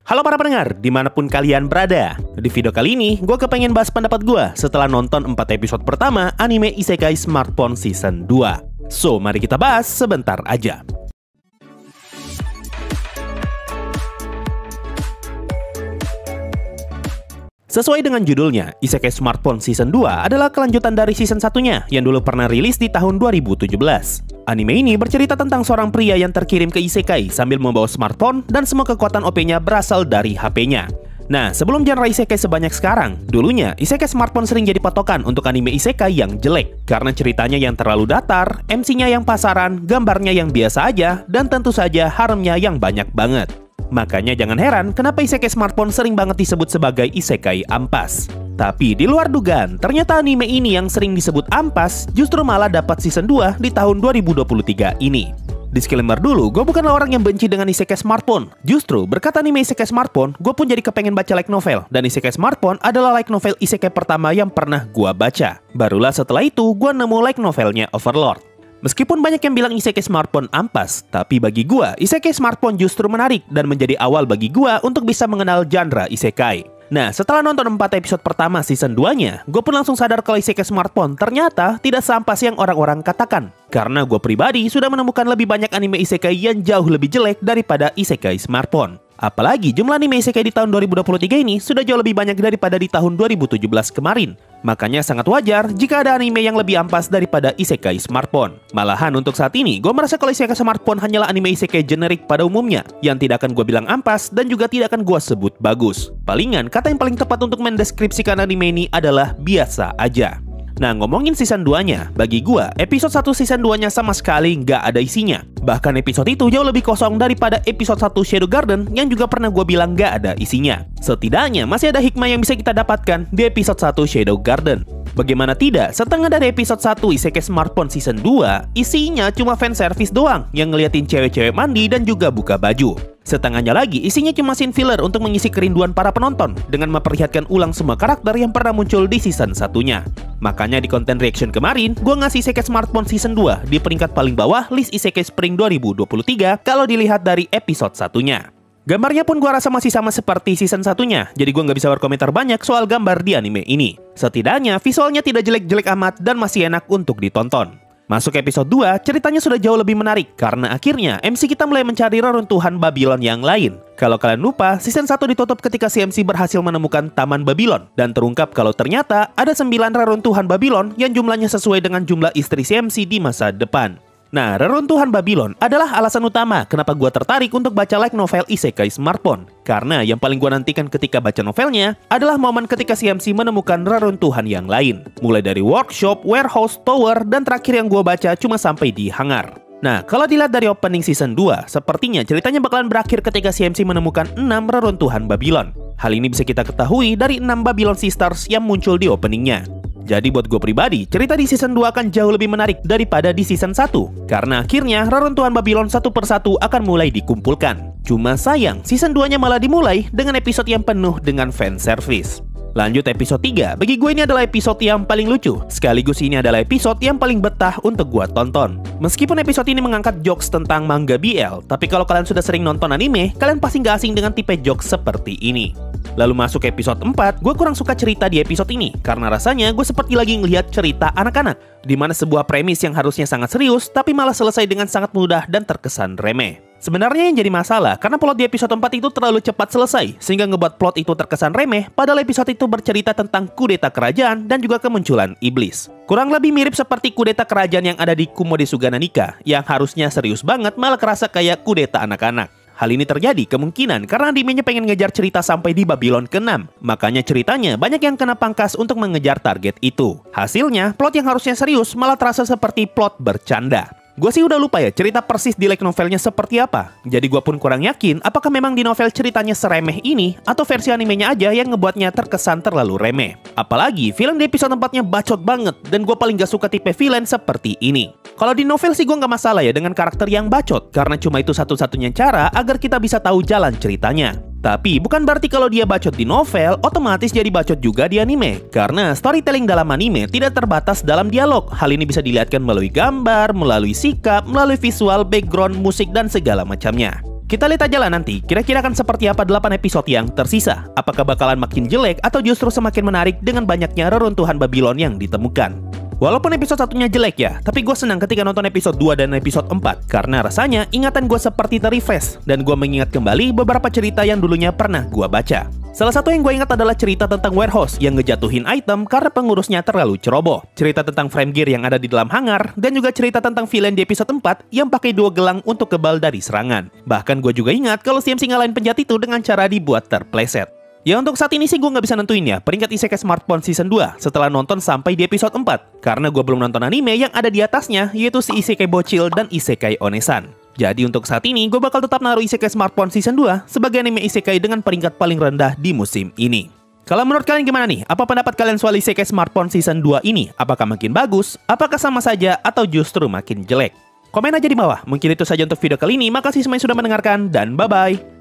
Halo para pendengar, dimanapun kalian berada. Di video kali ini, gue kepengen bahas pendapat gue setelah nonton 4 episode pertama anime Isekai Smartphone Season 2. So, mari kita bahas sebentar aja. Sesuai dengan judulnya, Isekai Smartphone Season 2 adalah kelanjutan dari season satunya yang dulu pernah rilis di tahun 2017. Anime ini bercerita tentang seorang pria yang terkirim ke Isekai sambil membawa smartphone dan semua kekuatan OP-nya berasal dari HP-nya. Nah, sebelum genre Isekai sebanyak sekarang, dulunya Isekai Smartphone sering jadi patokan untuk anime Isekai yang jelek karena ceritanya yang terlalu datar, MC-nya yang pasaran, gambarnya yang biasa aja, dan tentu saja haremnya yang banyak banget. Makanya jangan heran kenapa Isekai Smartphone sering banget disebut sebagai Isekai ampas. Tapi di luar dugaan, ternyata anime ini yang sering disebut ampas justru malah dapat season 2 di tahun 2023 ini. Disclaimer dulu, gue bukanlah orang yang benci dengan Isekai Smartphone. Justru berkat anime Isekai Smartphone, gue pun jadi kepengen baca light novel. Dan Isekai Smartphone adalah light novel Isekai pertama yang pernah gue baca. Barulah setelah itu, gue nemu light novelnya Overlord. Meskipun banyak yang bilang Isekai Smartphone ampas, tapi bagi gua, Isekai Smartphone justru menarik dan menjadi awal bagi gua untuk bisa mengenal genre Isekai. Nah, setelah nonton 4 episode pertama season 2-nya, gue pun langsung sadar kalau Isekai Smartphone ternyata tidak seampas yang orang-orang katakan. Karena gue pribadi sudah menemukan lebih banyak anime Isekai yang jauh lebih jelek daripada Isekai Smartphone. Apalagi jumlah anime Isekai di tahun 2023 ini sudah jauh lebih banyak daripada di tahun 2017 kemarin. Makanya sangat wajar jika ada anime yang lebih ampas daripada Isekai Smartphone. Malahan untuk saat ini, gue merasa kalau Isekai Smartphone hanyalah anime Isekai generik pada umumnya, yang tidak akan gue bilang ampas dan juga tidak akan gue sebut bagus. Palingan, kata yang paling tepat untuk mendeskripsikan anime ini adalah biasa aja. Nah, ngomongin season 2-nya, bagi gua, episode 1 season 2-nya sama sekali nggak ada isinya. Bahkan episode itu jauh lebih kosong daripada episode 1 Shadow Garden yang juga pernah gua bilang nggak ada isinya. Setidaknya masih ada hikmah yang bisa kita dapatkan di episode 1 Shadow Garden. Bagaimana tidak, setengah dari episode 1 Isekai Smartphone Season 2, isinya cuma fanservice doang yang ngeliatin cewek-cewek mandi dan juga buka baju. Setengahnya lagi, isinya cuma scene filler untuk mengisi kerinduan para penonton dengan memperlihatkan ulang semua karakter yang pernah muncul di season satunya. Makanya di konten reaction kemarin, gue ngasih Isekai Smartphone Season 2 di peringkat paling bawah list Isekai Spring 2023 kalau dilihat dari episode satunya. Gambarnya pun gue rasa masih sama seperti season satunya, jadi gue nggak bisa berkomentar banyak soal gambar di anime ini. Setidaknya visualnya tidak jelek-jelek amat dan masih enak untuk ditonton. Masuk episode 2, ceritanya sudah jauh lebih menarik karena akhirnya MC kita mulai mencari reruntuhan Babylon yang lain. Kalau kalian lupa, season 1 ditutup ketika si MC berhasil menemukan Taman Babylon dan terungkap kalau ternyata ada 9 reruntuhan Babylon yang jumlahnya sesuai dengan jumlah istri si MC di masa depan. Nah, reruntuhan Babylon adalah alasan utama kenapa gua tertarik untuk baca light novel Isekai Smartphone. Karena yang paling gua nantikan ketika baca novelnya adalah momen ketika si MC menemukan reruntuhan yang lain. Mulai dari workshop, warehouse, tower, dan terakhir yang gua baca cuma sampai di hangar. Nah, kalau dilihat dari opening season 2, sepertinya ceritanya bakalan berakhir ketika si MC menemukan 6 reruntuhan Babylon. Hal ini bisa kita ketahui dari 6 Babylon Sisters yang muncul di openingnya. Jadi buat gue pribadi, cerita di season 2 akan jauh lebih menarik daripada di season 1. Karena akhirnya reruntuhan Babylon satu persatu akan mulai dikumpulkan. Cuma sayang, season 2-nya malah dimulai dengan episode yang penuh dengan fanservice. Lanjut episode 3, bagi gue ini adalah episode yang paling lucu. Sekaligus ini adalah episode yang paling betah untuk gue tonton. Meskipun episode ini mengangkat jokes tentang manga BL, tapi kalau kalian sudah sering nonton anime, kalian pasti gak asing dengan tipe jokes seperti ini. Lalu masuk episode 4, gue kurang suka cerita di episode ini karena rasanya gue seperti lagi ngelihat cerita anak-anak di mana sebuah premis yang harusnya sangat serius tapi malah selesai dengan sangat mudah dan terkesan remeh. Sebenarnya yang jadi masalah karena plot di episode 4 itu terlalu cepat selesai sehingga ngebuat plot itu terkesan remeh padahal episode itu bercerita tentang kudeta kerajaan dan juga kemunculan iblis. Kurang lebih mirip seperti kudeta kerajaan yang ada di Kumode Sugana Nika yang harusnya serius banget malah kerasa kayak kudeta anak-anak. Hal ini terjadi kemungkinan karena animenya pengen ngejar cerita sampai di Babylon ke-6. Makanya ceritanya banyak yang kena pangkas untuk mengejar target itu. Hasilnya, plot yang harusnya serius malah terasa seperti plot bercanda. Gue sih udah lupa ya cerita persis di light novelnya seperti apa. Jadi gue pun kurang yakin apakah memang di novel ceritanya seremeh ini atau versi animenya aja yang ngebuatnya terkesan terlalu remeh. Apalagi villain di episode 4-nya bacot banget dan gue paling gak suka tipe villain seperti ini. Kalau di novel sih gue gak masalah ya dengan karakter yang bacot karena cuma itu satu-satunya cara agar kita bisa tahu jalan ceritanya. Tapi bukan berarti kalau dia bacot di novel, otomatis jadi bacot juga di anime. Karena storytelling dalam anime tidak terbatas dalam dialog. Hal ini bisa dilihatkan melalui gambar, melalui sikap, melalui visual, background, musik, dan segala macamnya. Kita lihat aja lah nanti, kira-kira akan seperti apa 8 episode yang tersisa. Apakah bakalan makin jelek atau justru semakin menarik dengan banyaknya reruntuhan Babylon yang ditemukan. Walaupun episode satunya jelek ya, tapi gue senang ketika nonton episode 2 dan episode 4. Karena rasanya ingatan gue seperti terrefresh dan gue mengingat kembali beberapa cerita yang dulunya pernah gue baca. Salah satu yang gue ingat adalah cerita tentang warehouse yang ngejatuhin item karena pengurusnya terlalu ceroboh. Cerita tentang frame gear yang ada di dalam hangar, dan juga cerita tentang villain di episode 4 yang pakai 2 gelang untuk kebal dari serangan. Bahkan gue juga ingat kalau CMC ngalahin penjahat itu dengan cara dibuat terpleset. Ya untuk saat ini sih gue nggak bisa nentuin ya peringkat Isekai Smartphone Season 2 setelah nonton sampai di episode 4. Karena gue belum nonton anime yang ada di atasnya, yaitu si Isekai Bocil dan Isekai Onesan. Jadi untuk saat ini, gue bakal tetap naruh Isekai Smartphone Season 2 sebagai anime Isekai dengan peringkat paling rendah di musim ini. Kalau menurut kalian gimana nih? Apa pendapat kalian soal Isekai Smartphone Season 2 ini? Apakah makin bagus? Apakah sama saja? Atau justru makin jelek? Komen aja di bawah. Mungkin itu saja untuk video kali ini. Makasih semuanya sudah mendengarkan dan bye-bye.